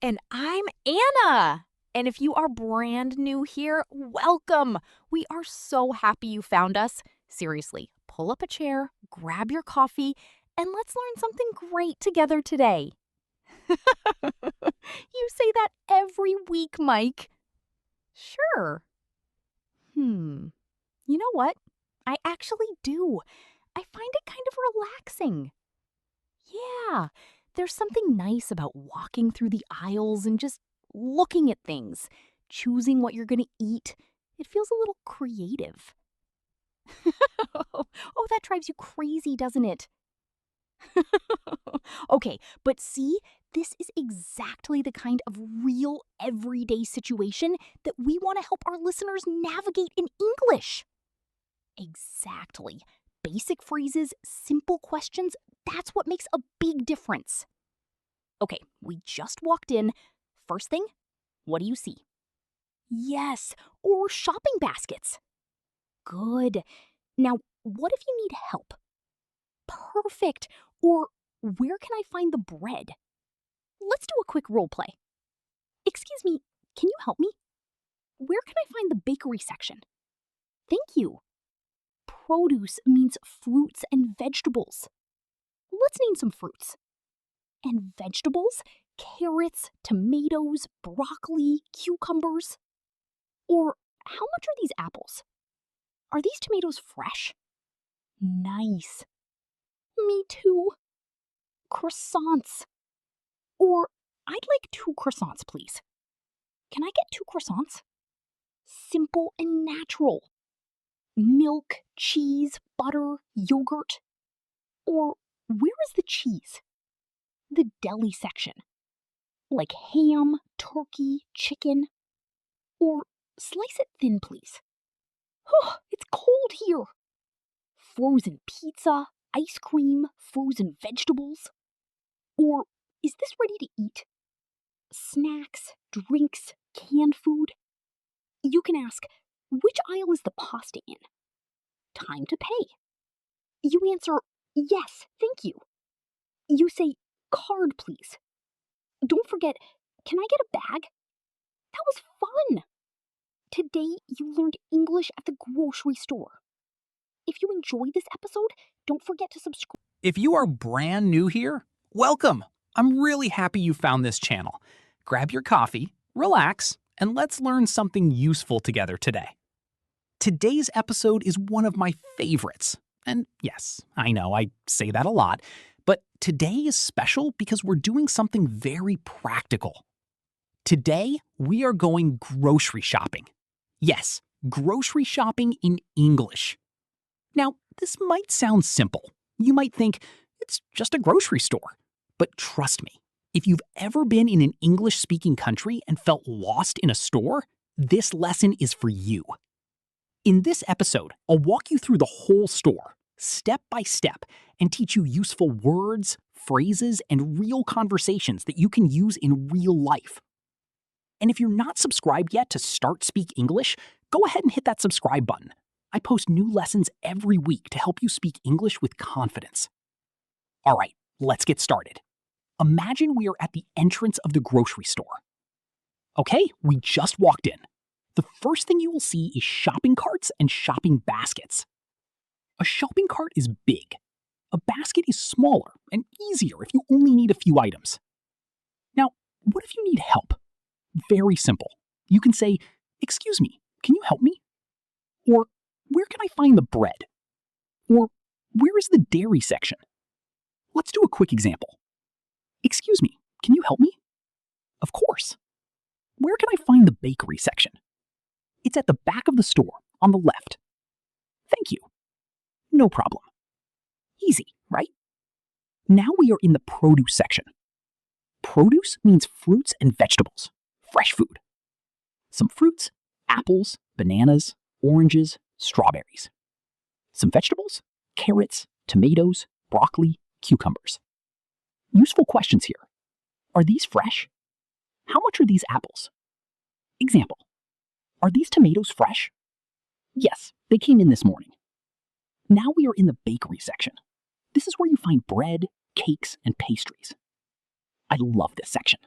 And I'm Anna. And if you are brand new here, welcome. We are so happy you found us. Seriously, pull up a chair, grab your coffee, and let's learn something great together today. You say that every week, Mike. Sure. You know what? I actually do. I find it kind of relaxing. Yeah, there's something nice about walking through the aisles and just looking at things, choosing what you're going to eat. It feels a little creative. Oh, that drives you crazy, doesn't it? Okay, but see, this is exactly the kind of real everyday situation that we want to help our listeners navigate in English. Exactly. Basic phrases, simple questions, that's what makes a big difference. Okay, we just walked in. First thing, what do you see? Yes, or shopping baskets. Good. Now, what if you need help? Perfect. Or where can I find the bread? Let's do a quick role play. Excuse me, can you help me? Where can I find the bakery section? Thank you. Produce means fruits and vegetables. Let's name some fruits. And vegetables? Carrots, tomatoes, broccoli, cucumbers. Or how much are these apples? Are these tomatoes fresh? Nice. Me too. Croissants. Or I'd like 2 croissants, please. Can I get 2 croissants? Simple and natural. Milk, cheese, butter, yogurt. Or where is the cheese? The deli section. Like ham, turkey, chicken. Or slice it thin, please. Oh, it's cold here. Frozen pizza, ice cream, frozen vegetables. Or is this ready to eat? Snacks, drinks, canned food. You can ask, which aisle is the pasta in? Time to pay. You answer, yes, thank you. You say, card, please. Don't forget, can I get a bag? That was fun. Today, you learned English at the grocery store. If you enjoyed this episode, don't forget to subscribe. If you are brand new here, welcome. I'm really happy you found this channel. Grab your coffee, relax, and let's learn something useful together today. Today's episode is one of my favorites. And yes, I know I say that a lot, but today is special because we're doing something very practical. Today, we are going grocery shopping. Yes, grocery shopping in English. Now, this might sound simple. You might think, it's just a grocery store. But trust me, if you've ever been in an English-speaking country and felt lost in a store, this lesson is for you. In this episode, I'll walk you through the whole store, step by step, and teach you useful words, phrases, and real conversations that you can use in real life. And if you're not subscribed yet to StartSpeak English, go ahead and hit that subscribe button. I post new lessons every week to help you speak English with confidence. All right, let's get started. Imagine we are at the entrance of the grocery store. Okay, we just walked in. The first thing you will see is shopping carts and shopping baskets. A shopping cart is big. A basket is smaller and easier if you only need a few items. Now, what if you need help? Very simple. You can say, "Excuse me, can you help me?" Or, "Where can I find the bread?" Or, "Where is the dairy section?" Let's do a quick example. "Excuse me, can you help me?" Of course. "Where can I find the bakery section?" It's at the back of the store, on the left. Thank you. No problem. Easy, right? Now we are in the produce section. Produce means fruits and vegetables, fresh food. Some fruits, apples, bananas, oranges, strawberries. Some vegetables, carrots, tomatoes, broccoli, cucumbers. Useful questions here. Are these fresh? How much are these apples? Example. Are these tomatoes fresh? Yes, they came in this morning. Now we are in the bakery section. This is where you find bread, cakes, and pastries. I love this section.